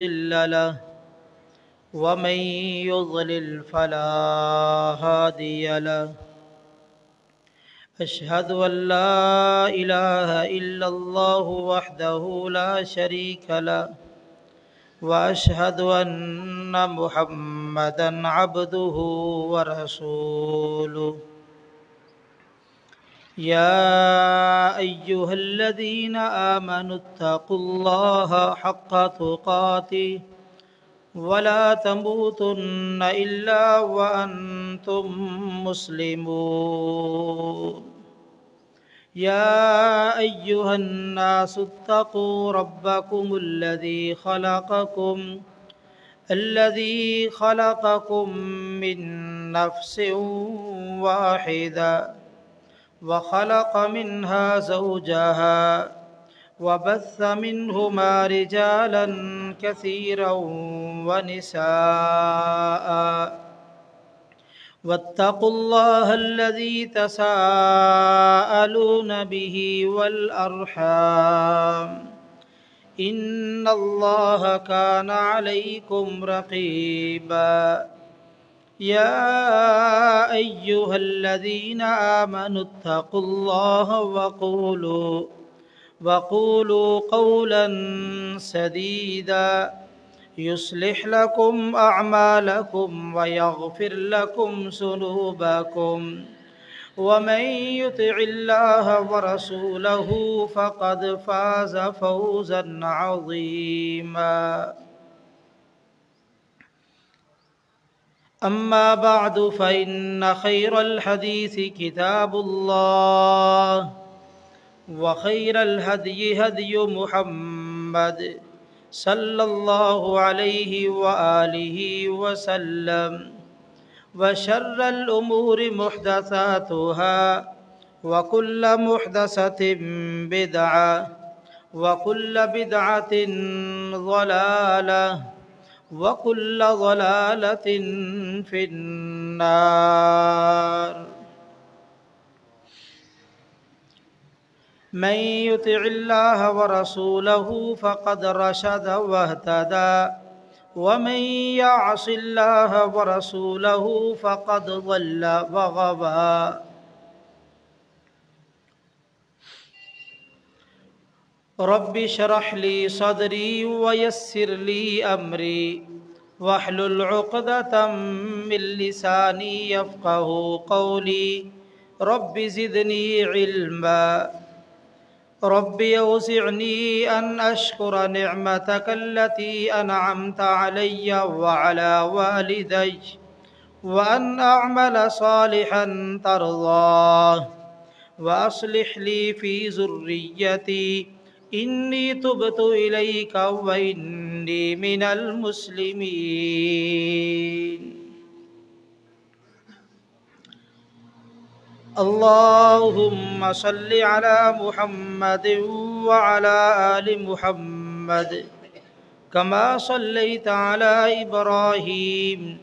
مضل له ومن يضلل فلا هادي له. أشهد أن لا إله إلا الله وحده لا شريك له وأشهد أن محمدا عبده ورسوله. يا أيها الذين آمنوا اتقوا الله حق تقاته ولا تموتن إلا وأنتم مسلمون. يا أيها الناس اتقوا ربكم الذي خلقكم من نفس واحدة وخلق منها زوجها وبث منهما رجالا كثيرا ونساء. واتقوا الله الذي تساءلون به والأرحام إن الله كان عليكم رقيبا. يا أيها الذين آمنوا اتقوا الله وقولوا قولا سديدا يصلح لكم أعمالكم ويغفر لكم ذنوبكم ومن يطع الله ورسوله فقد فاز فوزا عظيما. أما بعد فإن خير الحديث كتاب الله وخير الهدي هدي محمد صلى الله عليه وآله وسلم وشر الأمور محدثاتها وكل محدثة بدعة وكل بدعة ضلالة وكل ضلالة في النار. من يطع الله ورسوله فقد رشد واهتدى ومن يعص الله ورسوله فقد ضل وغوى. رب اشرح لي صدري ويسر لي أمري واحلل عقدة من لساني يفقه قولي. رب زدني علما. رب أوزعني أن أشكر نعمتك التي أنعمت علي وعلى والدي وأن أعمل صالحا ترضاه وأصلح لي في ذريتي إني تبت إليك وإني من المسلمين. اللهم صل على محمد وعلى آل محمد كما صليت على إبراهيم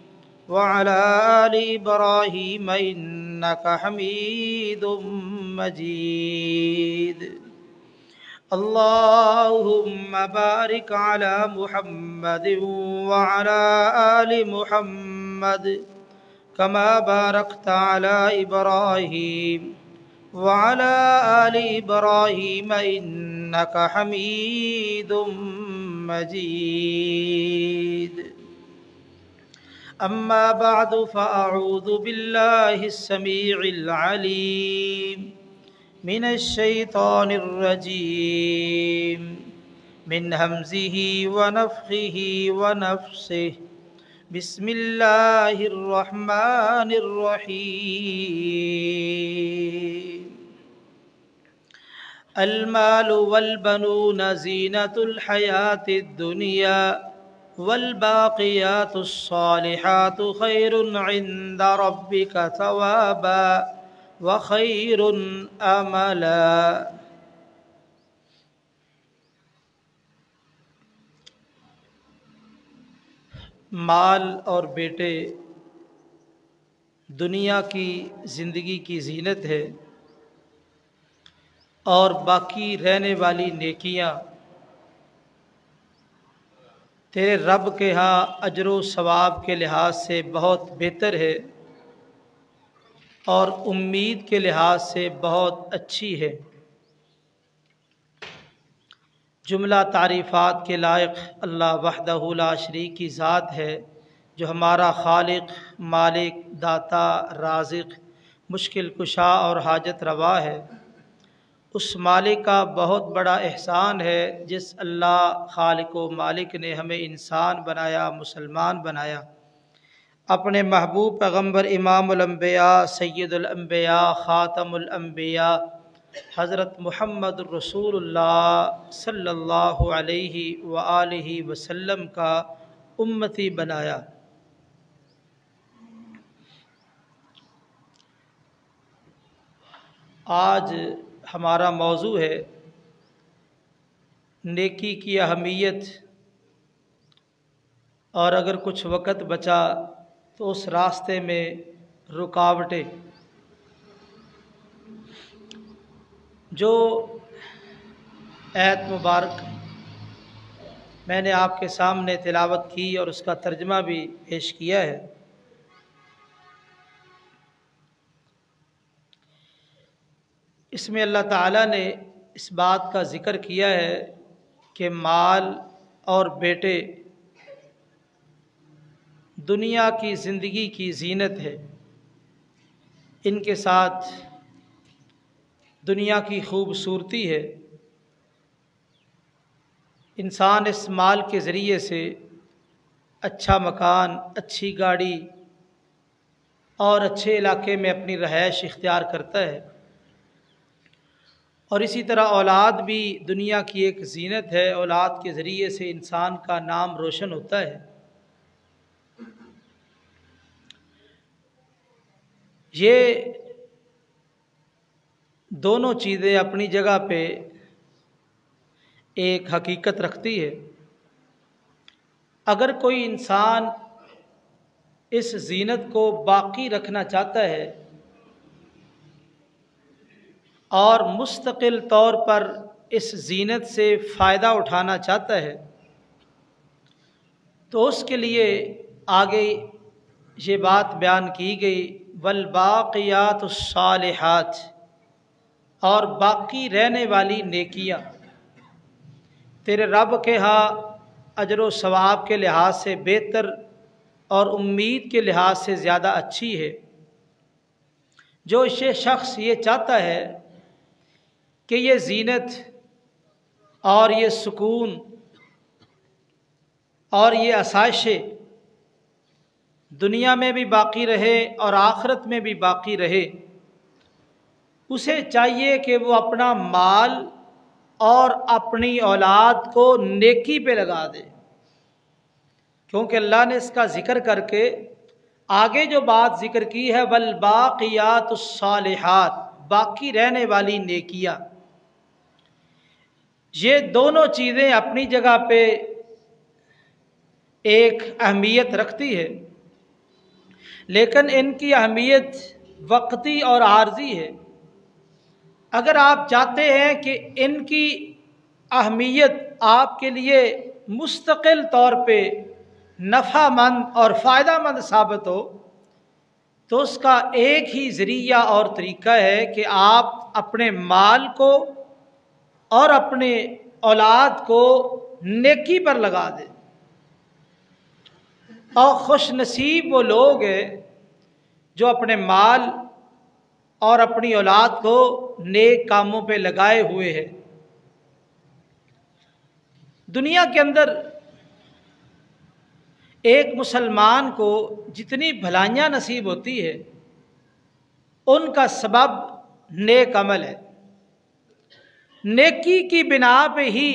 وعلى آل إبراهيم إنك حميد مجيد. اللهم بارك على محمد وعلى آل محمد كما باركت على إبراهيم وعلى آل إبراهيم إنك حميد مجيد. أما بعد فأعوذ بالله السميع العليم من الشيطان الرجيم من همزه ونفخه ونفسه. بسم الله الرحمن الرحيم. المال والبنون زينة الحياة الدنيا والباقيات الصالحات خير عند ربك ثوابا وخير املا. مال اور بیٹے دنیا کی زندگی کی زینت ہے اور باقی رہنے والی نیکیاں تیرے رب کے ہاں اجر و ثواب کے لحاظ سے بہت بہتر ہے اور امید کے لحاظ سے بہت اچھی ہے۔ جملہ تعریفات کے لائق اللہ وحدہ لا شریک کی ذات ہے، جو ہمارا خالق، مالک، داتا، رازق، مشکل کشا اور حاجت روا ہے۔ اس مالک کا بہت بڑا احسان ہے جس اللہ خالق و مالک نے ہمیں انسان بنایا، مسلمان بنایا، اپنے محبوب پیغمبر امام الانبیاء، سید الانبیاء، خاتم الانبیاء حضرت محمد رسول اللہ صلی اللہ علیہ وآلہ وسلم کا امتی بنایا۔ آج ہمارا موضوع ہے نیکی کی اہمیت، اور اگر کچھ وقت بچا تو اس راستے میں رکاوٹیں۔ جو آیت مبارک میں نے آپ کے سامنے تلاوت کی اور اس کا ترجمہ بھی پیش کیا ہے، اس میں اللہ تعالیٰ نے اس بات کا ذکر کیا ہے کہ مال اور بیٹے دنیا کی زندگی کی زینت ہے، ان کے ساتھ دنیا کی خوبصورتی ہے۔ انسان اس مال کے ذریعے سے اچھا مکان، اچھی گاڑی اور اچھے علاقے میں اپنی رہائش اختیار کرتا ہے، اور اسی طرح اولاد بھی دنیا کی ایک زینت ہے۔ اولاد کے ذریعے سے انسان کا نام روشن ہوتا ہے۔ یہ دونوں چیزیں اپنی جگہ پہ ایک حقیقت رکھتی ہے۔ اگر کوئی انسان اس زینت کو باقی رکھنا چاہتا ہے اور مستقل طور پر اس زینت سے فائدہ اٹھانا چاہتا ہے تو اس کے لیے آگے یہ بات بیان کی گئی، والباقیات الصالحات، اور باقی رہنے والی نیکیاں تیرے رب کے ہاں اجر و ثواب کے لحاظ سے بہتر اور امید کے لحاظ سے زیادہ اچھی ہے۔ جو شخص یہ چاہتا ہے کہ یہ زینت اور یہ سکون اور یہ آسائشیں دنیا میں بھی باقی رہے اور آخرت میں بھی باقی رہے، اسے چاہیے کہ وہ اپنا مال اور اپنی اولاد کو نیکی پہ لگا دے، کیونکہ اللہ نے اس کا ذکر کر کے آگے جو بات ذکر کی ہے، والباقیات الصالحات، باقی رہنے والی نیکیاں، یہ دونوں چیزیں اپنی جگہ پہ ایک اہمیت رکھتی ہے، لیکن ان کی اہمیت وقتی اور عارضی ہے۔ اگر آپ چاہتے ہیں کہ ان کی اہمیت آپ کے لیے مستقل طور پہ نفع مند اور فائدہ مند ثابت ہو تو اس کا ایک ہی ذریعہ اور طریقہ ہے کہ آپ اپنے مال کو اور اپنے اولاد کو نیکی پر لگا دیں۔ اور خوش نصیب وہ لوگ ہیں جو اپنے مال اور اپنی اولاد کو نیک کاموں پہ لگائے ہوئے ہیں۔ دنیا کے اندر ایک مسلمان کو جتنی بھلائیاں نصیب ہوتی ہے ان کا سبب نیک عمل ہے۔ نیکی کی بنا پہ ہی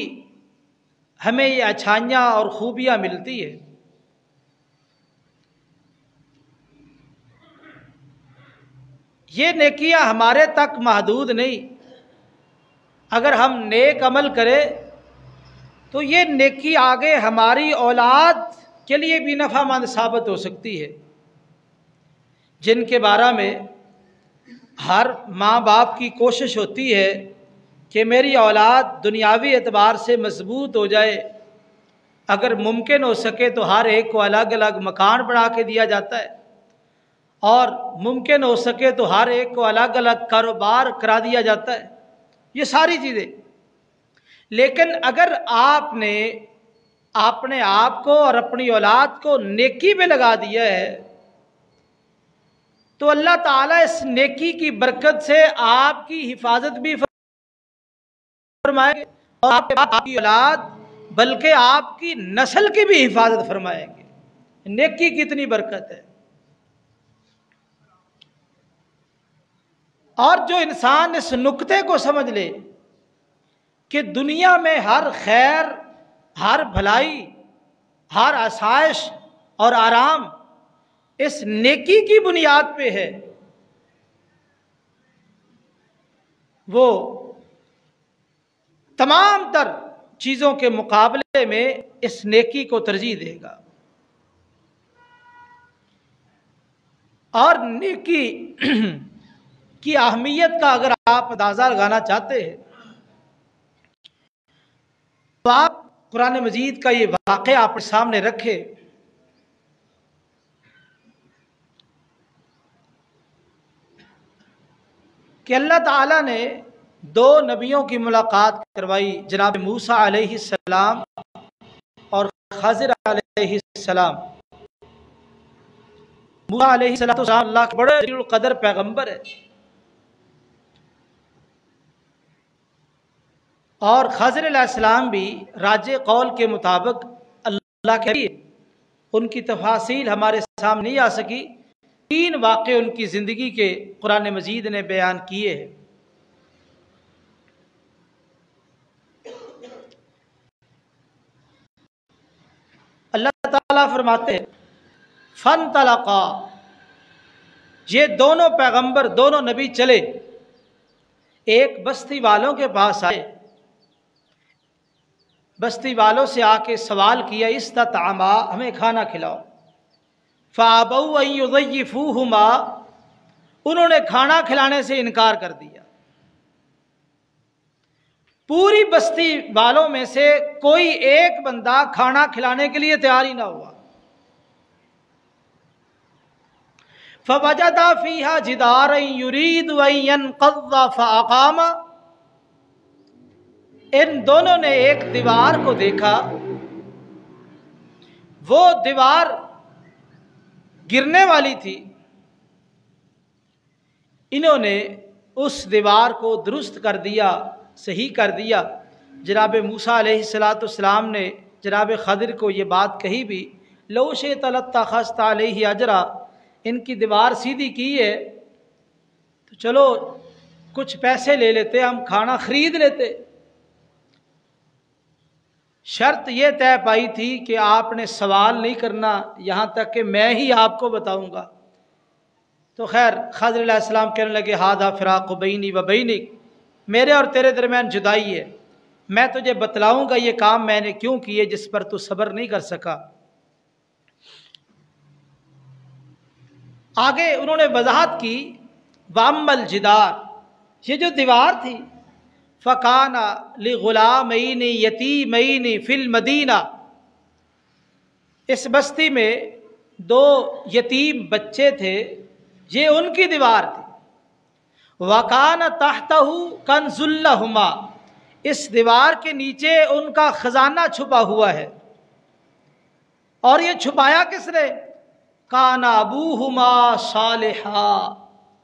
ہمیں یہ اچھائیاں اور خوبیاں ملتی ہے۔ یہ نیکیاں ہمارے تک محدود نہیں، اگر ہم نیک عمل کریں تو یہ نیکی آگے ہماری اولاد کے لیے بھی نفع مند ثابت ہو سکتی ہے، جن کے بارے میں ہر ماں باپ کی کوشش ہوتی ہے کہ میری اولاد دنیاوی اعتبار سے مضبوط ہو جائے، اگر ممکن ہو سکے تو ہر ایک کو الگ الگ مکان بنا کے دیا جاتا ہے، اور ممکن ہو سکے تو ہر ایک کو الگ الگ کاروبار کرا دیا جاتا ہے، یہ ساری چیزیں۔ لیکن اگر آپ نے اپنے آپ کو اور اپنی اولاد کو نیکی میں لگا دیا ہے تو اللہ تعالیٰ اس نیکی کی برکت سے آپ کی حفاظت بھی فرمائے گے، اور آپ کی اولاد بلکہ آپ کی نسل کی بھی حفاظت فرمائیں گے۔ نیکی کتنی برکت ہے۔ اور جو انسان اس نقطے کو سمجھ لے کہ دنیا میں ہر خیر، ہر بھلائی، ہر آسائش اور آرام اس نیکی کی بنیاد پہ ہے، وہ تمام تر چیزوں کے مقابلے میں اس نیکی کو ترجیح دے گا۔ اور نیکی کی اہمیت کا اگر آپ اندازہ لگانا چاہتے ہیں تو آپ قرآن مجید کا یہ واقعہ آپ سامنے رکھے کہ اللہ تعالیٰ نے دو نبیوں کی ملاقات کروائی، جناب موسیٰ علیہ السلام اور خضر علیہ السلام۔ موسیٰ علیہ السلام اللہ کے بڑے جلیل القدر پیغمبر ہے، اور خضر علیہ السلام بھی راج قول کے مطابق اللہ کے لیے، ان کی تفاصیل ہمارے سامنے نہیں آ سکی، 3 واقعے ان کی زندگی کے قرآن مجید نے بیان کیے ہیں۔ اللہ تعالیٰ فرماتے ہیں فَانْطَلَقَا، یہ دونوں پیغمبر، دونوں نبی چلے، ایک بستی والوں کے پاس آئے، بستی والوں سے آ کے سوال کیا استطعما، ہمیں کھانا کھلاؤ۔ فَأَبَوْا أَن يُضَيِّفُوهُمَا، انہوں نے کھانا کھلانے سے انکار کر دیا۔ پوری بستی والوں میں سے کوئی ایک بندہ کھانا کھلانے کے لیے تیار ہی نہ ہوا۔ فَوَجَدَ فِيهَا جِدَارًا يُرِيدُ أَن يَنقَضَّ فَأَقَامَ، ان دونوں نے ایک دیوار کو دیکھا، وہ دیوار گرنے والی تھی، انہوں نے اس دیوار کو درست کر دیا، صحیح کر دیا۔ جناب موسیٰ علیہ السلام نے جناب خضر کو یہ بات کہی بھی، لَوْ شِئْتَ لَاتَّخَذْتَ عَلَيْهِ أَجْرًا، ان کی دیوار سیدھی کی ہے تو چلو کچھ پیسے لے لیتے، ہم کھانا خرید لیتے۔ شرط یہ طے پائی تھی کہ آپ نے سوال نہیں کرنا یہاں تک کہ میں ہی آپ کو بتاؤں گا۔ تو خیر خضر علیہ السلام کہنے لگے ھذا فراق بینی و بینک، میرے اور تیرے درمیان جدائی ہے، میں تجھے بتلاؤں گا یہ کام میں نے کیوں کیے جس پر تو صبر نہیں کر سکا۔ آگے انہوں نے وضاحت کی وَأَمَّا الْجِدَارُ، یہ جو دیوار تھی، فَكَانَ لِغُلَامَيْنِ يَتِيمَيْنِ فِي الْمَدِينَةِ، اس بستی میں 2 یتیم بچے تھے، یہ ان کی دیوار تھی۔ وَكَانَ تَحْتَهُ كَنْزٌ لَهُمَا، اس دیوار کے نیچے ان کا خزانہ چھپا ہوا ہے، اور یہ چھپایا کس نے؟ کان ابوہما صالحا،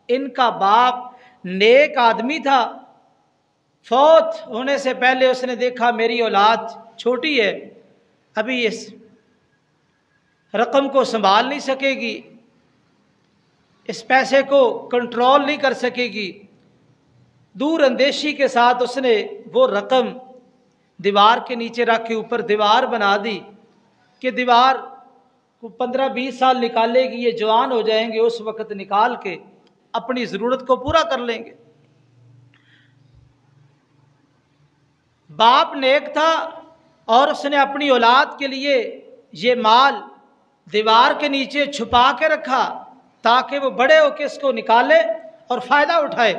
ان کا باپ نیک آدمی تھا، فوت ہونے سے پہلے اس نے دیکھا میری اولاد چھوٹی ہے، ابھی اس رقم کو سنبھال نہیں سکے گی، اس پیسے کو کنٹرول نہیں کر سکے گی، دور اندیشی کے ساتھ اس نے وہ رقم دیوار کے نیچے رکھ کے اوپر دیوار بنا دی کہ دیوار کو 15-20 سال نکالے گی، یہ جوان ہو جائیں گے، اس وقت نکال کے اپنی ضرورت کو پورا کر لیں گے۔ باپ نیک تھا اور اس نے اپنی اولاد کے لیے یہ مال دیوار کے نیچے چھپا کے رکھا تاکہ وہ بڑے ہو کے اس کو نکالے اور فائدہ اٹھائے۔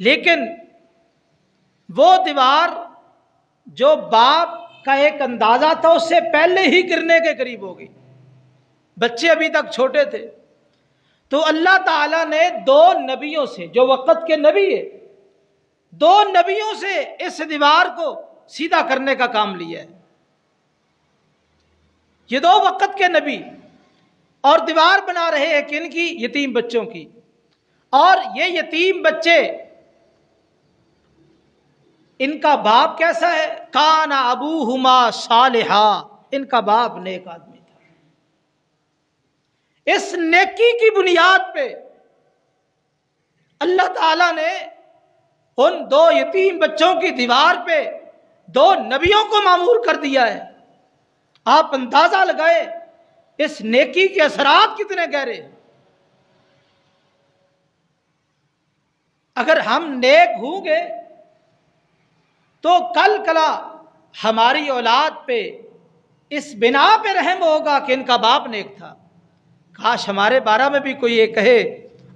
لیکن وہ دیوار جو باپ کا ایک اندازہ تھا اس سے پہلے ہی گرنے کے قریب ہو گئی، بچے ابھی تک چھوٹے تھے۔ تو اللہ تعالیٰ نے 2 نبیوں سے، جو وقت کے نبی ہے، 2 نبیوں سے اس دیوار کو سیدھا کرنے کا کام لیا ہے۔ یہ 2 وقت کے نبی، اور دیوار بنا رہے ہیں کن کی؟ یتیم بچوں کی۔ اور یہ یتیم بچے، ان کا باپ کیسا ہے؟ کان ابوہما صالحا، ان کا باپ نیک آدمی تھا۔ اس نیکی کی بنیاد پہ اللہ تعالیٰ نے ان 2 یتیم بچوں کی دیوار پہ 2 نبیوں کو مامور کر دیا ہے۔ آپ اندازہ لگائے اس نیکی کے اثرات کتنے گہرے ہیں۔ اگر ہم نیک ہوں گے تو کل کلا ہماری اولاد پہ اس بنا پہ رحم ہوگا کہ ان کا باپ نیک تھا۔ کاش ہمارے بارے میں بھی کوئی یہ کہے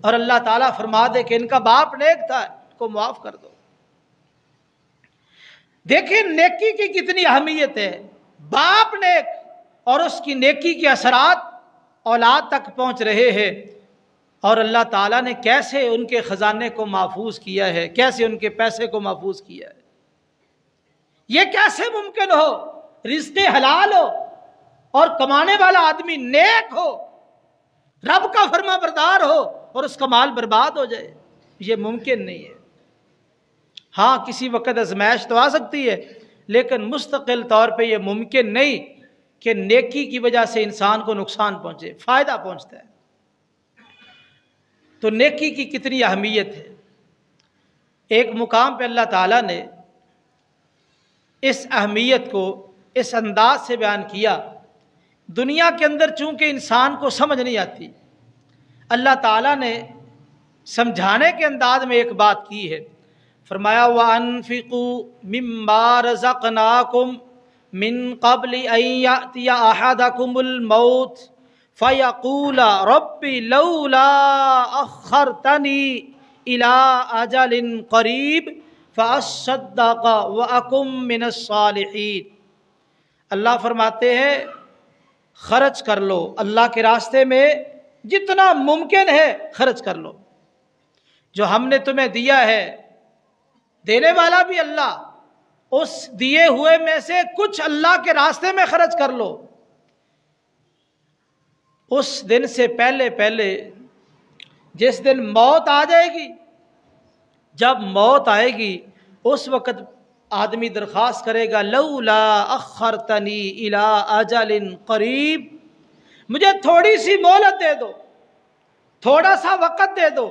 اور اللہ تعالیٰ فرما دے کہ ان کا باپ نیک تھا، ان کو معاف کر دو۔ دیکھیں نیکی کی کتنی اہمیت ہے۔ باپ نیک اور اس کی نیکی کے اثرات اولاد تک پہنچ رہے ہیں، اور اللہ تعالیٰ نے کیسے ان کے خزانے کو محفوظ کیا ہے، کیسے ان کے پیسے کو محفوظ کیا ہے۔ یہ کیسے ممکن ہو رزق حلال ہو اور کمانے والا آدمی نیک ہو، رب کا فرما بردار ہو اور اس کا مال برباد ہو جائے؟ یہ ممکن نہیں ہے۔ ہاں کسی وقت آزمائش تو آ سکتی ہے، لیکن مستقل طور پہ یہ ممکن نہیں کہ نیکی کی وجہ سے انسان کو نقصان پہنچے، فائدہ پہنچتا ہے۔ تو نیکی کی کتنی اہمیت ہے۔ ایک مقام پہ اللہ تعالیٰ نے اس اہمیت کو اس انداز سے بیان کیا۔ دنیا کے اندر چونکہ انسان کو سمجھ نہیں آتی، اللہ تعالیٰ نے سمجھانے کے انداز میں ایک بات کی ہے۔ فرمایا وَأَنفِقُوا مِمَّا رَزَقْنَاكُمْ مِن قَبْلِ أَن يَأْتِيَ أَحَدَكُمُ الْمَوْتُ فَيَقُولَ رَبِّ لَوْلَا أَخَّرْتَنِي إِلَىٰ أَجَلٍ قَرِيبٍ فَأَصَّدَّقَ وَأَكُن مِّنَ الصَّالِحِينَ۔ اللہ فرماتے ہیں خرچ کر لو، اللہ کے راستے میں جتنا ممکن ہے خرچ کر لو۔ جو ہم نے تمہیں دیا ہے، دینے والا بھی اللہ، اس دیے ہوئے میں سے کچھ اللہ کے راستے میں خرچ کر لو۔ اس دن سے پہلے پہلے جس دن موت آ جائے گی، جب موت آئے گی اس وقت آدمی درخواست کرے گا لولا اخرتنی الی اجل قریب، مجھے تھوڑی سی مہلت دے دو، تھوڑا سا وقت دے دو۔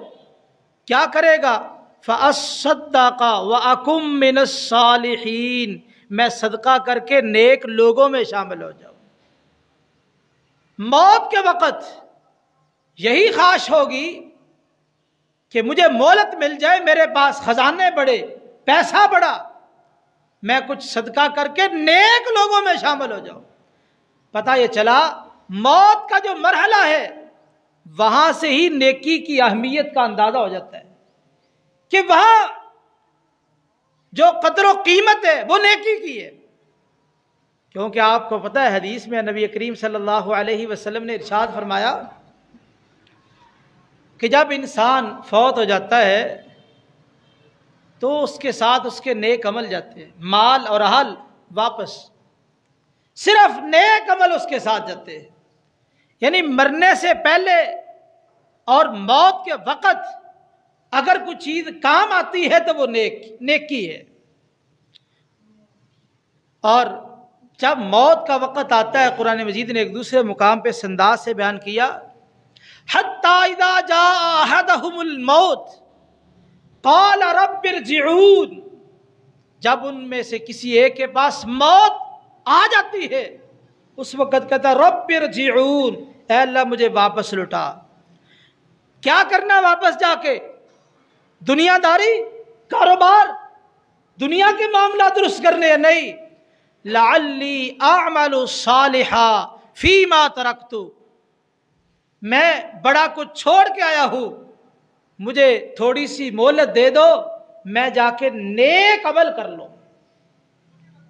کیا کرے گا؟ فَأَصَّدَّقَ وَأَكُن مِّنَ الصَّالِحِينَ، میں صدقہ کر کے نیک لوگوں میں شامل ہو جاؤں۔ موت کے وقت یہی خواہش ہوگی کہ مجھے مہلت مل جائے، میرے پاس خزانے بڑے، پیسہ بڑا، میں کچھ صدقہ کر کے نیک لوگوں میں شامل ہو جاؤں۔ پتہ یہ چلا موت کا جو مرحلہ ہے وہاں سے ہی نیکی کی اہمیت کا اندازہ ہو جاتا ہے کہ وہاں جو قدر و قیمت ہے وہ نیکی کی ہے۔ کیونکہ آپ کو پتہ ہے حدیث میں نبی کریم صلی اللہ علیہ وسلم نے ارشاد فرمایا کہ جب انسان فوت ہو جاتا ہے تو اس کے ساتھ اس کے نیک عمل جاتے ہیں، مال اور اہل واپس، صرف نیک عمل اس کے ساتھ جاتے ہیں۔ یعنی مرنے سے پہلے اور موت کے وقت اگر کوئی چیز کام آتی ہے تو وہ نیکی ہے۔ اور جب موت کا وقت آتا ہے، قرآن مجید نے ایک دوسرے مقام پہ اس انداز سے بیان کیا حتی اذا جاء احدهم الموت قال رب ارجعون، جب ان میں سے کسی ایک کے پاس موت آ جاتی ہے اس وقت کہتا رب ارجعون، اے اللہ مجھے واپس لوٹا۔ کیا کرنا واپس جا کے؟ دنیا داری، کاروبار، دنیا کے معاملات درست کرنے ہیں؟ نہیں، لعلی اعمل صالحا فیما ترکت، میں بڑا کچھ چھوڑ کے آیا ہوں، مجھے تھوڑی سی مہلت دے دو، میں جا کے نیک عمل کر لوں۔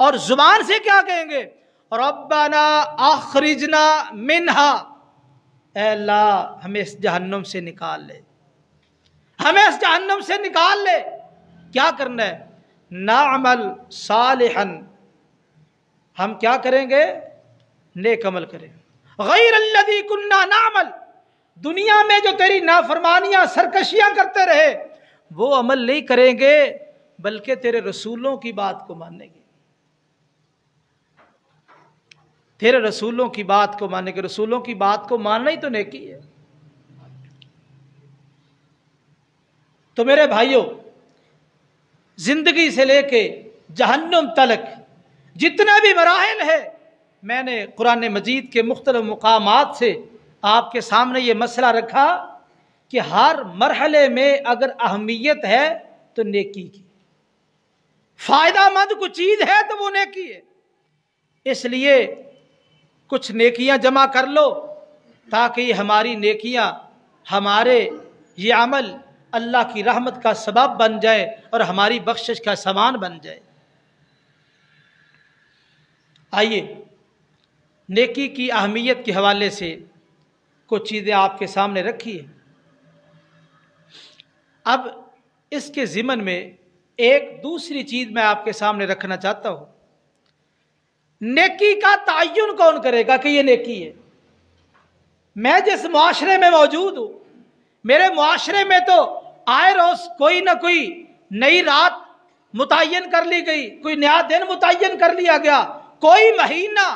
اور زبان سے کیا کہیں گے؟ ربنا اخرجنا منہا، اے اللہ ہمیں اس جہنم سے نکال لے، ہمیں اس جہنم سے نکال لے۔ کیا کرنا ہے؟ نعمل صالحا، ہم کیا کریں گے؟ نیک عمل کریں، غیر الذی کننا نعمل، دنیا میں جو تیری نافرمانیاں سرکشیاں کرتے رہے وہ عمل نہیں کریں گے، بلکہ تیرے رسولوں کی بات کو مانیں گے، تیرے رسولوں کی بات کو مانیں گے۔ رسولوں کی بات کو ماننا ہی تو نیکی ہے۔ تو میرے بھائیوں، زندگی سے لے کے جہنم تلک جتنے بھی مراحل ہے، میں نے قرآن مجید کے مختلف مقامات سے آپ کے سامنے یہ مسئلہ رکھا کہ ہر مرحلے میں اگر اہمیت ہے تو نیکی کی، فائدہ مند کوئی چیز ہے تو وہ نیکی ہے۔ اس لیے کچھ نیکیاں جمع کر لو تاکہ یہ ہماری نیکیاں، ہمارے یہ عمل اللہ کی رحمت کا سبب بن جائے اور ہماری بخشش کا سامان بن جائے۔ آئیے نیکی کی اہمیت کے حوالے سے کچھ چیزیں آپ کے سامنے رکھی ہیں۔ اب اس کے ضمن میں ایک دوسری چیز میں آپ کے سامنے رکھنا چاہتا ہوں۔ نیکی کا تعین کون کرے گا کہ یہ نیکی ہے؟ میں جس معاشرے میں موجود ہوں، میرے معاشرے میں تو آئے روز کوئی نہ کوئی نئی رات متعین کر لی گئی، کوئی نیا دن متعین کر لیا گیا، کوئی مہینہ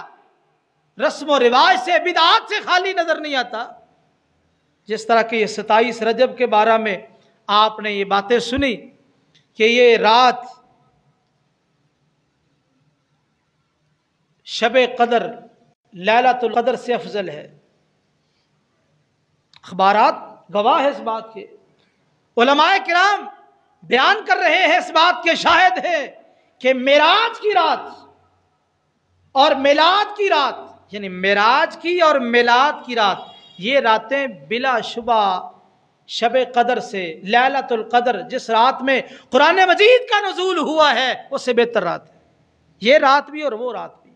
رسم و رواج سے، بدعات سے خالی نظر نہیں آتا۔ جس طرح کہ یہ 27 رجب کے بارے میں آپ نے یہ باتیں سنی کہ یہ رات شب قدر لیلۃ القدر سے افضل ہے، اخبارات گواہ ہے اس بات کے، علماء کرام بیان کر رہے ہیں، اس بات کے شاہد ہیں کہ معراج کی رات اور میلاد کی رات، یعنی معراج کی اور میلاد کی رات، یہ راتیں بلا شبہ شب قدر سے، لیلۃ القدر جس رات میں قرآن مجید کا نزول ہوا ہے اس سے بہتر رات ہے، یہ رات بھی اور وہ رات بھی۔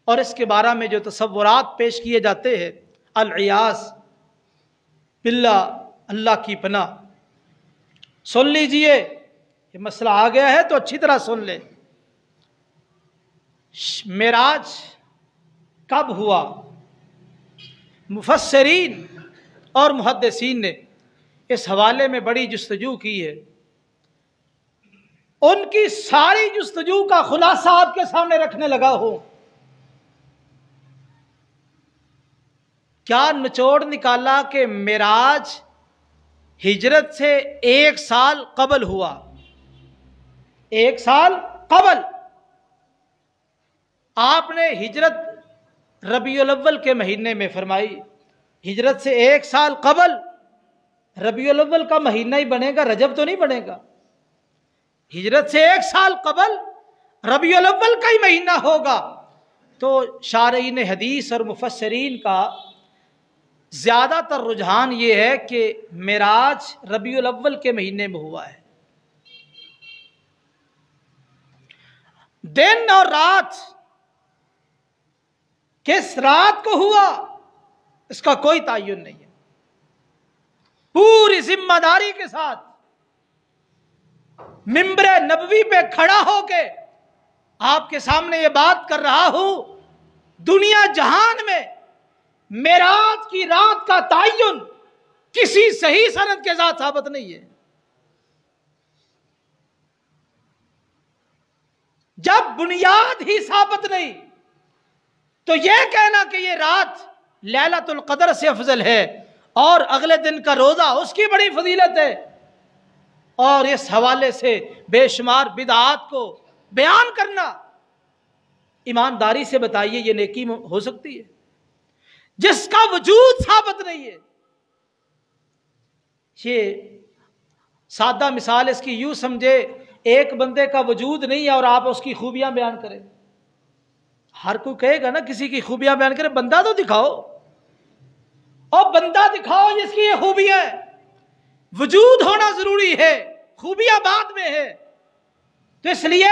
اور اس کے بارے میں جو تصورات پیش کیے جاتے ہیں، العیاذ باللہ، اللہ کی پناہ، سن لیجئے، یہ مسئلہ آ گیا ہے تو اچھی طرح سن لیں۔ معراج کب ہوا؟ مفسرین اور محدثین نے اس حوالے میں بڑی جستجو کی ہے۔ ان کی ساری جستجو کا خلاصہ آپ کے سامنے رکھنے لگا ہوں۔ کیا نچوڑ نکالا کہ معراج ہجرت سے 1 سال قبل ہوا، 1 سال قبل۔ آپ نے ہجرت ربیع الاول کے مہینے میں فرمائی، ہجرت سے 1 سال قبل ربیع الاول کا مہینہ ہی بنے گا، رجب تو نہیں بنے گا۔ ہجرت سے 1 سال قبل ربیع الاول کا ہی مہینہ ہوگا۔ تو شارحین حدیث اور مفسرین کا زیادہ تر رجحان یہ ہے کہ معراج ربیع الاول کے مہینے میں ہوا ہے۔ دن اور رات کس رات کو ہوا اس کا کوئی تعین نہیں ہے۔ پوری ذمہ داری کے ساتھ منبر نبوی پہ کھڑا ہو کے آپ کے سامنے یہ بات کر رہا ہوں، دنیا جہان میں معراج کی رات کا تعین کسی صحیح سند کے ساتھ ثابت نہیں ہے۔ جب بنیاد ہی ثابت نہیں تو یہ کہنا کہ یہ رات لیلۃ القدر سے افضل ہے اور اگلے دن کا روزہ اس کی بڑی فضیلت ہے، اور اس حوالے سے بے شمار بدعات کو بیان کرنا، ایمانداری سے بتائیے یہ نیکی ہو سکتی ہے جس کا وجود ثابت نہیں ہے؟ یہ سادہ مثال اس کی یوں سمجھے، ایک بندے کا وجود نہیں ہے اور آپ اس کی خوبیاں بیان کریں۔ ہر کوئی کہے گا نا کسی کی خوبیاں بیان کرے، بندہ تو دکھاؤ، اور بندہ دکھاؤ جس کی یہ خوبیاں ہیں۔ وجود ہونا ضروری ہے، خوبیاں بعد میں ہے۔ تو اس لیے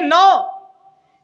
9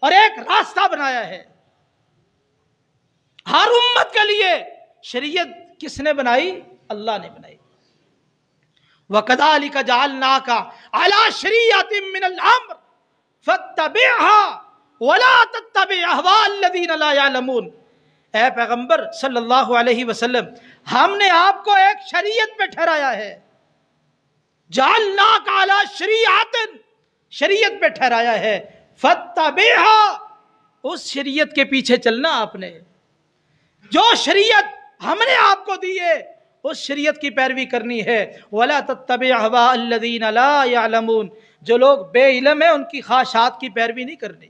اور ایک راستہ بنایا ہے ہر امت کے لیے۔ شریعت کس نے بنائی؟ اللہ نے بنائی۔ وَكَذَلِكَ جَعَلْنَاكَ عَلَى شَرِيعَةٍ مِّنَ الْأَمْرِ فَاتَّبِعْهَا وَلَا تَتَّبِعْ أَهْوَاءَ الَّذِينَ لَا يَعْلَمُونَ۔ اے پیغمبر صلی اللہ علیہ وسلم، ہم نے آپ کو ایک شریعت پہ ٹھہرایا ہے۔ جعلناک علی شریعت، شریعت پہ ٹھہرایا ہے۔ فاتبعها، اس شریعت کے پیچھے چلنا آپ نے۔ جو شریعت ہم نے آپ کو دی ہے اس شریعت کی پیروی کرنی ہے۔ ولا تتبع اهواء الذین لا يعلمون، جو لوگ بے علم ہیں ان کی خواہشات کی پیروی نہیں کرنی۔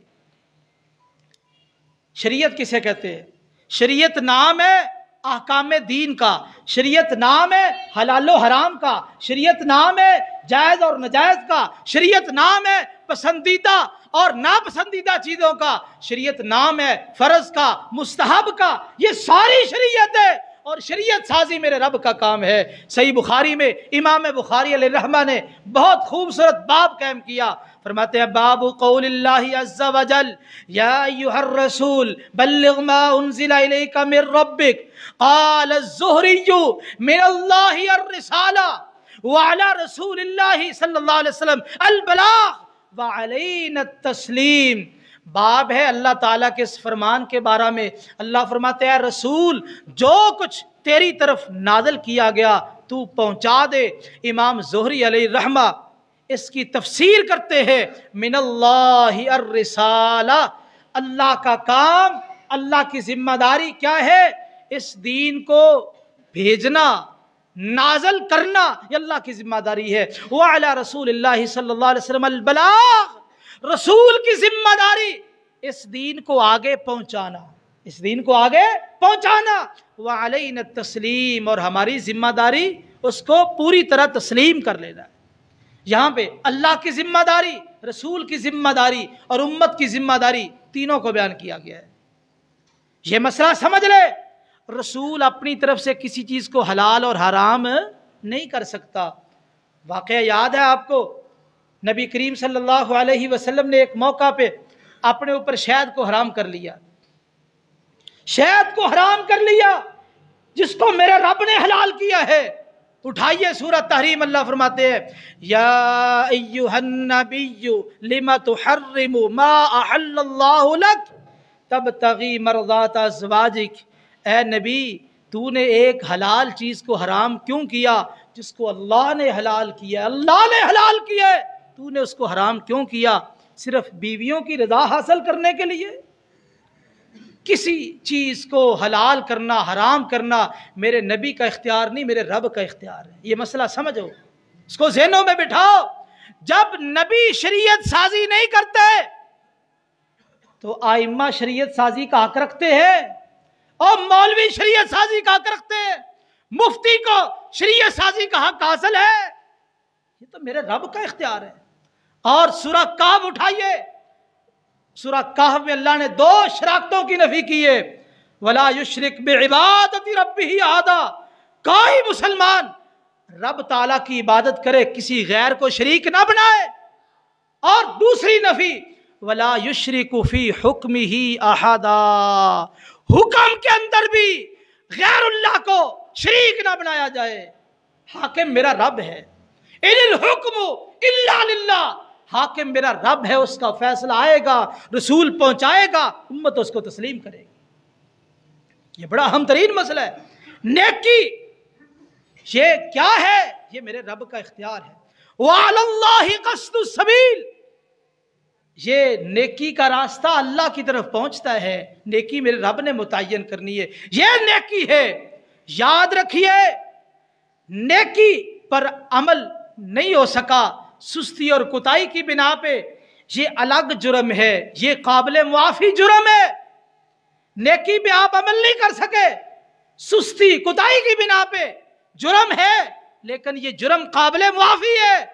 شریعت کسے کہتے ہیں؟ شریعت نام ہے احکام دین کا، شریعت نام ہے حلال و حرام کا، شریعت نام ہے جائز اور ناجائز کا، شریعت نام ہے پسندیدہ اور ناپسندیدہ چیزوں کا، شریعت نام ہے فرض کا، مستحب کا۔ یہ ساری شریعت ہے اور شریعت سازی میرے رب کا کام ہے۔ صحیح بخاری میں امام بخاری علیہ الرحمہ نے بہت خوبصورت باب قائم کیا، فرماتے ہیں باب قول اللہ عز وجل یا ایھا الرسول بلغ ما انزل الیک من ربک قال الزہری من اللہ الرسالہ وعلی رسول اللہ صلی اللہ علیہ وسلم البلاغ وعلینا التسلیم۔ باب ہے اللہ تعالیٰ کے اس فرمان کے بارے میں۔ اللہ فرماتے ہیں رسول جو کچھ تیری طرف نازل کیا گیا تو پہنچا دے۔ امام زہری علیہ الرحمہ اس کی تفسیر کرتے ہیں من اللہ الرسالہ، اللہ کا کام، اللہ کی ذمہ داری کیا ہے؟ اس دین کو بھیجنا، نازل کرنا، یہ اللہ کی ذمہ داری ہے۔ وعلی رسول اللہ صلی اللہ علیہ وسلم البلاغ، رسول کی ذمہ داری اس دین کو آگے پہنچانا، اس دین کو آگے پہنچانا۔ وعلینا التسلیم، اور ہماری ذمہ داری اس کو پوری طرح تسلیم کر لینا۔ یہاں پہ اللہ کی ذمہ داری، رسول کی ذمہ داری اور امت کی ذمہ داری تینوں کو بیان کیا گیا ہے۔ یہ مسئلہ سمجھ لے، رسول اپنی طرف سے کسی چیز کو حلال اور حرام نہیں کر سکتا۔ واقعہ یاد ہے آپ کو، نبی کریم صلی اللہ علیہ وسلم نے ایک موقع پہ اپنے اوپر شہد کو حرام کر لیا، شہد کو حرام کر لیا جس کو میرے رب نے حلال کیا ہے۔ اٹھائیے سورۃ تحریم، اللہ فرماتے ہیں یا ایھا النبی لم تحرم ما احل اللہ لک تبتغی مرضات ازواجک۔ اے نبی، تو نے ایک حلال چیز کو حرام کیوں کیا جس کو اللہ نے حلال کیا؟ اللہ نے حلال کیا ہے، تو نے اس کو حرام کیوں کیا؟ صرف بیویوں کی رضا حاصل کرنے کے لیے؟ کسی چیز کو حلال کرنا، حرام کرنا میرے نبی کا اختیار نہیں، میرے رب کا اختیار ہے۔ یہ مسئلہ سمجھو، اس کو ذہنوں میں بٹھاؤ۔ جب نبی شریعت سازی نہیں کرتے تو ائمہ شریعت سازی کا حق رکھتے ہیں، اور مولوی شریعت سازی کا حق رکھتے ہیں، مفتی کو شریعت سازی کا حق حاصل ہے۔ یہ تو میرے رب کا اختیار ہے۔ اور سورہ کہف اٹھائیے، سورہ کہف میں اللہ نے دو شراکتوں کی نفی کی ہے، وَلَا يُشْرِكْ بِعِبَادَةِ رَبِّهِ أَحَدًا، کوئی مسلمان رب تعالیٰ کی عبادت کرے کسی غیر کو شریک نہ بنائے۔ اور دوسری نفی وَلَا يُشْرِكُ فِي حُكْمِهِ أَحَدًا، حکم کے اندر بھی غیر اللہ کو شریک نہ بنایا جائے۔ حاکم میرا رب ہے، اِنِ الْحُكْمُ إِلَّا لِلَّهِ، حاکم میرا رب ہے، اس کا فیصلہ آئے گا، رسول پہنچائے گا، امت اس کو تسلیم کرے گی۔ یہ بڑا اہم ترین مسئلہ ہے۔ نیکی یہ کیا ہے؟ یہ میرے رب کا اختیار ہے۔ وَعَلَى اللَّهِ قَصْدُ السَّبِيلِ، یہ نیکی کا راستہ اللہ کی طرف پہنچتا ہے، نیکی میرے رب نے متعین کرنی ہے، یہ نیکی ہے۔ یاد رکھیے، نیکی پر عمل نہیں ہو سکا سستی اور کوتاہی کی بنا پہ، یہ الگ جرم ہے، یہ قابل معافی جرم ہے۔ نیکی پہ آپ عمل نہیں کر سکے، سستی کوتاہی کی بنا پہ جرم ہے، لیکن یہ جرم قابل معافی ہے۔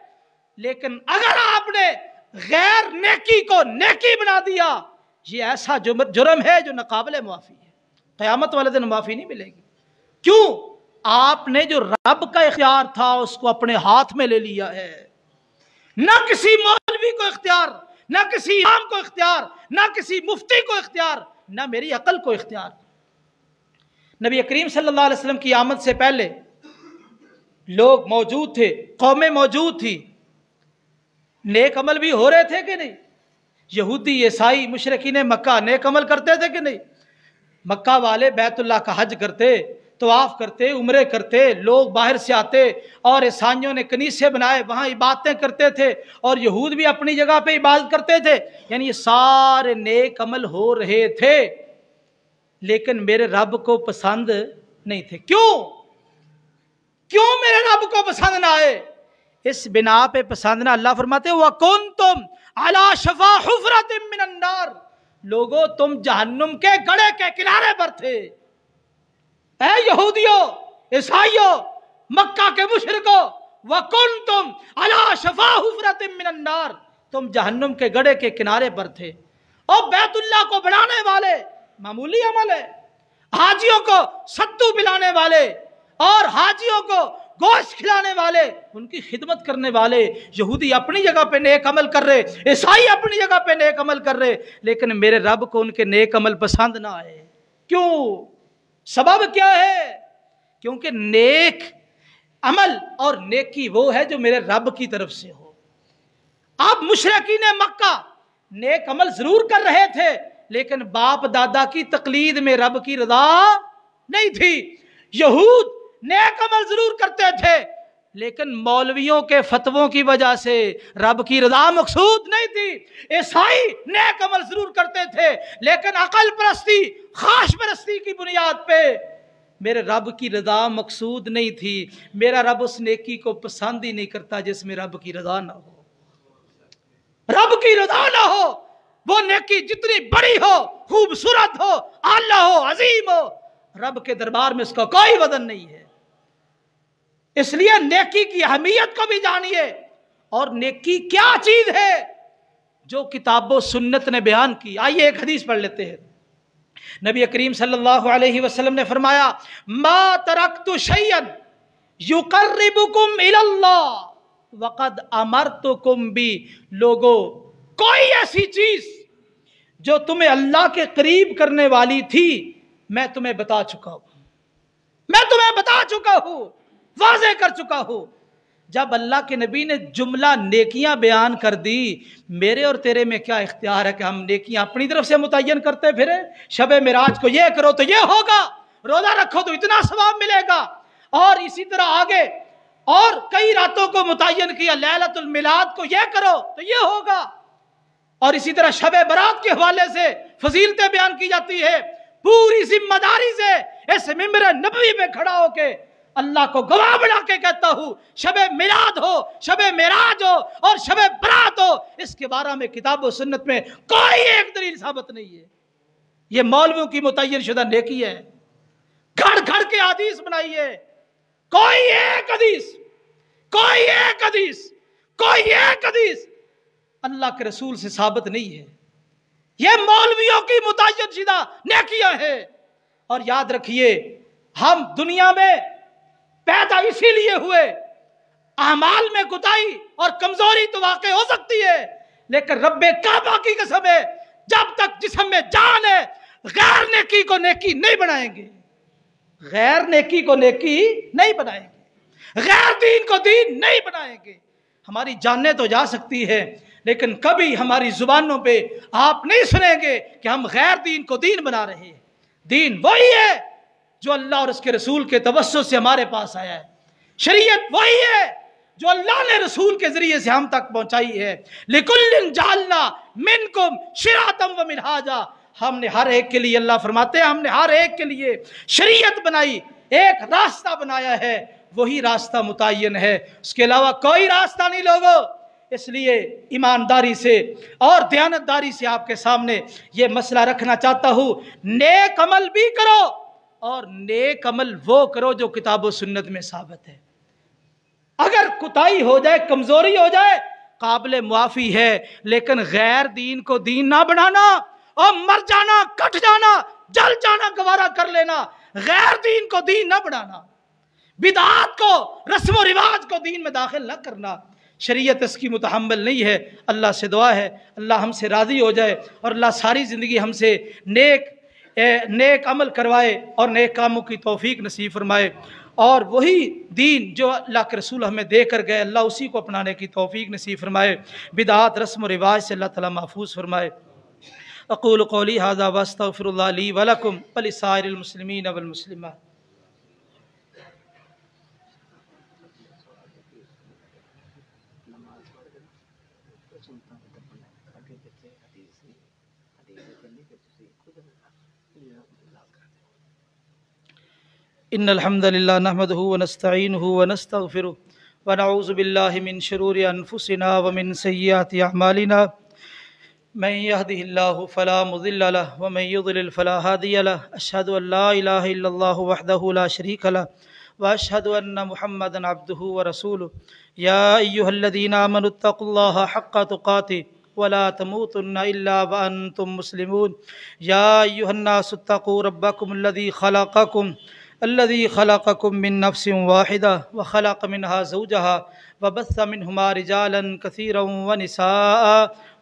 لیکن اگر آپ نے غیر نیکی کو نیکی بنا دیا، یہ ایسا جرم ہے جو ناقابل معافی ہے، قیامت والے دن معافی نہیں ملے گی۔ کیوں؟ آپ نے جو رب کا اختیار تھا اس کو اپنے ہاتھ میں لے لیا ہے۔ نہ کسی مولوی کو اختیار، نہ کسی امام کو اختیار، نہ کسی مفتی کو اختیار، نہ میری عقل کو اختیار۔ نبی کریم صلی اللہ علیہ وسلم کی آمد سے پہلے لوگ موجود تھے، قومیں موجود تھی، نیک عمل بھی ہو رہے تھے کہ نہیں؟ یہودی، عیسائی، مشرکین مکہ نیک عمل کرتے تھے کہ نہیں؟ مکہ والے بیت اللہ کا حج کرتے، طواف کرتے، عمرے کرتے، لوگ باہر سے آتے، اور عیسائیوں نے کنیسے بنائے، وہاں عبادتیں کرتے تھے، اور یہود بھی اپنی جگہ پہ عبادت کرتے تھے، یعنی یہ سارے نیک عمل ہو رہے تھے، لیکن میرے رب کو پسند نہیں تھے۔ کیوں میرے رب کو پسند نہ آئے؟ اس بنا پہ پسند نہ، اللہ فرماتے وَكُنْتُمْ عَلَى شَفَا حُفْرَةٍ مِّنَ النَّارِ، لوگو تم جہنم کے گڑھے کے کنارے پر تھے۔ اے یہودیوں، عیسائیوں، مکہ کے مشرکوں، وَكُنْتُمْ عَلَى شَفَا حُفْرَةٍ مِّنَ النَّارِ، تم جہنم کے گڑھے کے کنارے پر تھے۔ اور بیت اللہ کو بنانے والے معمولی عمل ہے، حاجیوں کو ستو پلانے والے اور حاجیوں کو گوشت کھلانے والے، ان کی خدمت کرنے والے، یہودی اپنی جگہ پہ نیک عمل کر رہے، عیسائی اپنی جگہ پہ نیک عمل کر رہے، لیکن میرے رب کو ان کے نیک عمل پسند نہ آئے۔ کیوں؟ سبب کیا ہے؟ کیونکہ نیک عمل اور نیکی وہ ہے جو میرے رب کی طرف سے ہو۔ اب مشرکین مکہ نیک عمل ضرور کر رہے تھے، لیکن باپ دادا کی تقلید میں رب کی رضا نہیں تھی۔ یہود نیک عمل ضرور کرتے تھے، لیکن مولویوں کے فتووں کی وجہ سے رب کی رضا مقصود نہیں تھی۔ عیسائی نیک عمل ضرور کرتے تھے، لیکن عقل پرستی، خواہش پرستی کی بنیاد پہ میرے رب کی رضا مقصود نہیں تھی۔ میرا رب اس نیکی کو پسند ہی نہیں کرتا جس میں رب کی رضا نہ ہو۔ رب کی رضا نہ ہو، وہ نیکی جتنی بڑی ہو، خوبصورت ہو، اعلیٰ ہو، عظیم ہو، رب کے دربار میں اس کا کوئی وزن نہیں ہے۔ اس لیے نیکی کی اہمیت کو بھی جانیے، اور نیکی کیا چیز ہے جو کتاب و سنت نے بیان کی۔ آئیے ایک حدیث پڑھ لیتے ہیں۔ نبی کریم صلی اللہ علیہ وسلم نے فرمایا ما ترکت شیئا یقربکم الی اللہ وقد امرتکم بی، لوگو کوئی ایسی چیز جو تمہیں اللہ کے قریب کرنے والی تھی میں تمہیں بتا چکا ہوں، واضح کر چکا ہوں۔ جب اللہ کے نبی نے جملہ نیکیاں بیان کر دی، میرے اور تیرے میں کیا اختیار ہے کہ ہم نیکیاں اپنی طرف سے متعین کرتے پھریں؟ شب معراج کو یہ کرو تو یہ ہوگا، روزہ رکھو تو اتنا ثواب ملے گا، اور اسی طرح آگے اور کئی راتوں کو متعین کیا، لیلۃ المیلاد کو یہ کرو تو یہ ہوگا، اور اسی طرح شب برات کے حوالے سے فضیلتیں بیان کی جاتی ہے۔ پوری ذمہ داری سے اس ممبر نبوی پہ کھڑا ہو کے اللہ کو گواہ بنا کے کہتا ہوں، شب میلاد ہو، شب معراج ہو اور شب برات ہو، اس کے بارے میں کتاب و سنت میں کوئی ایک دلیل ثابت نہیں ہے۔ یہ مولویوں کی متعین شدہ نیکی ہے، گھڑ گھڑ کے حدیث بنائی ہے، کوئی ایک حدیث اللہ کے رسول سے ثابت نہیں ہے۔ یہ مولویوں کی متعین شدہ نیکیاں ہیں۔ اور یاد رکھیے، ہم دنیا میں پیدا اسی لیے ہوئے، اعمال میں کوتاہی اور کمزوری تو واقع ہو سکتی ہے، لیکن رب کعبہ کی قسم ہے، جب تک جسم میں جان ہے غیر نیکی کو نیکی نہیں بنائیں گے، غیر نیکی کو نیکی نہیں بنائیں گے، غیر دین کو دین نہیں بنائیں گے۔ ہماری جانیں تو جا سکتی ہے، لیکن کبھی ہماری زبانوں پہ آپ نہیں سنیں گے کہ ہم غیر دین کو دین بنا رہے ہیں۔ دین وہی ہے جو اللہ اور اس کے رسول کے توسط سے ہمارے پاس آیا ہے، شریعت وہی ہے جو اللہ نے رسول کے ذریعے سے ہم تک پہنچائی ہے۔ لِكُلٍّ جَعَلْنَا مِنْكُمْ شِرْعَةً وَمِنْهَاجًا، ہم نے ہر ایک کے لیے، اللہ فرماتے ہیں ہم نے ہر ایک کے لیے شریعت بنائی، ایک راستہ بنایا ہے، وہی راستہ متعین ہے، اس کے علاوہ کوئی راستہ نہیں لوگوں۔ اس لیے ایمانداری سے اور دیانتداری سے آپ کے سامنے یہ مسئلہ رکھنا چاہتا ہوں، نیک عمل بھی کرو، اور نیک عمل وہ کرو جو کتاب و سنت میں ثابت ہے۔ اگر کوتاہی ہو جائے، کمزوری ہو جائے، قابل معافی ہے، لیکن غیر دین کو دین نہ بنانا، اور مر جانا، کٹ جانا، جل جانا گوارا کر لینا، غیر دین کو دین نہ بنانا، بدعات کو، رسم و رواج کو دین میں داخل نہ کرنا، شریعت اس کی متحمل نہیں ہے۔ اللہ سے دعا ہے اللہ ہم سے راضی ہو جائے اور اللہ ساری زندگی ہم سے نیک عمل کروائے اور نیک کاموں کی توفیق نصیب فرمائے، اور وہی دین جو اللہ کے رسول ہمیں دے کر گئے اللہ اسی کو اپنانے کی توفیق نصیب فرمائے، بدعات رسم و رواج سے اللہ تعالیٰ محفوظ فرمائے۔ اقول قولی ھذا واستغفر اللہ لی ولکم ولسائر المسلمین والمسلمات۔ ان الحمد للہ نحمده ونستعینه ونستغفره ونعوذ باللہ من شرور انفسنا ومن سیئات اعمالنا، من يهده الله فلا مضل له ومن يضلل فلا هادي له، اشهد ان لا اله الا الله وحده لا شريك له واشهد ان محمدا عبده ورسوله، يا ايها الذين امنوا اتقوا الله حق تقاته ولا تموتن الا وانتم مسلمون، يا ايها الناس اتقوا ربكم الذي خلقكم من نفس واحدة وخلق منها زوجها وبث منهما رجالا كثيرا ونساء،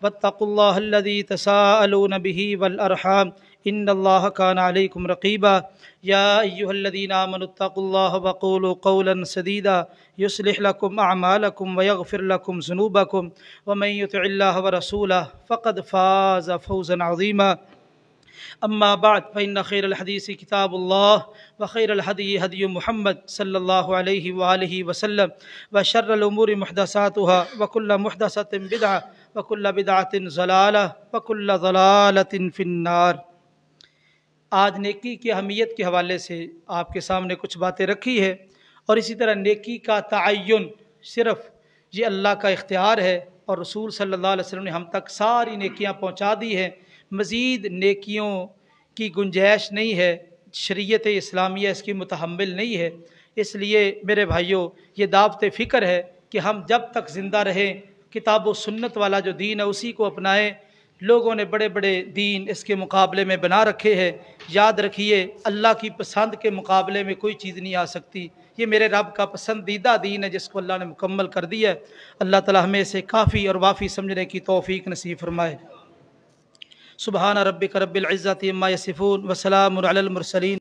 واتقوا الله الذي تساءلون به والأرحام إن الله كان عليكم رقيبا، يا أيها الذين آمنوا اتقوا الله وقولوا قولا سديدا يصلح لكم أعمالكم ويغفر لكم ذنوبكم، ومن يطع الله ورسوله فقد فاز فوزا عظيما، اما بعد فإن خير الحديث كتاب الله وخير الهدي هدي محمد صلى الله عليه وآله وسلم، وشر الأمور محدثاتها وكل محدثة بدعة وكل بدعة ضلالة وكل ضلالة في النار۔ آج نیکی کی اہمیت کے حوالے سے آپ کے سامنے کچھ باتیں رکھی ہے، اور اسی طرح نیکی کا تعین صرف یہ اللہ کا اختیار ہے، اور رسول صلی اللہ علیہ وسلم نے ہم تک ساری نیکیاں پہنچا دی ہیں، مزید نیکیوں کی گنجائش نہیں ہے، شریعت اسلامیہ اس کی متحمل نہیں ہے۔ اس لیے میرے بھائیوں یہ دعوت فکر ہے کہ ہم جب تک زندہ رہیں کتاب و سنت والا جو دین ہے اسی کو اپنائیں۔ لوگوں نے بڑے بڑے دین اس کے مقابلے میں بنا رکھے ہیں، یاد رکھیے اللہ کی پسند کے مقابلے میں کوئی چیز نہیں آ سکتی، یہ میرے رب کا پسندیدہ دین ہے جس کو اللہ نے مکمل کر دیا ہے۔ اللہ تعالی ہمیں اسے کافی اور وافی سمجھنے کی توفیق نصیب فرمائے۔ سبحان ربک رب العزت عما یصفون وسلام علی المرسلین۔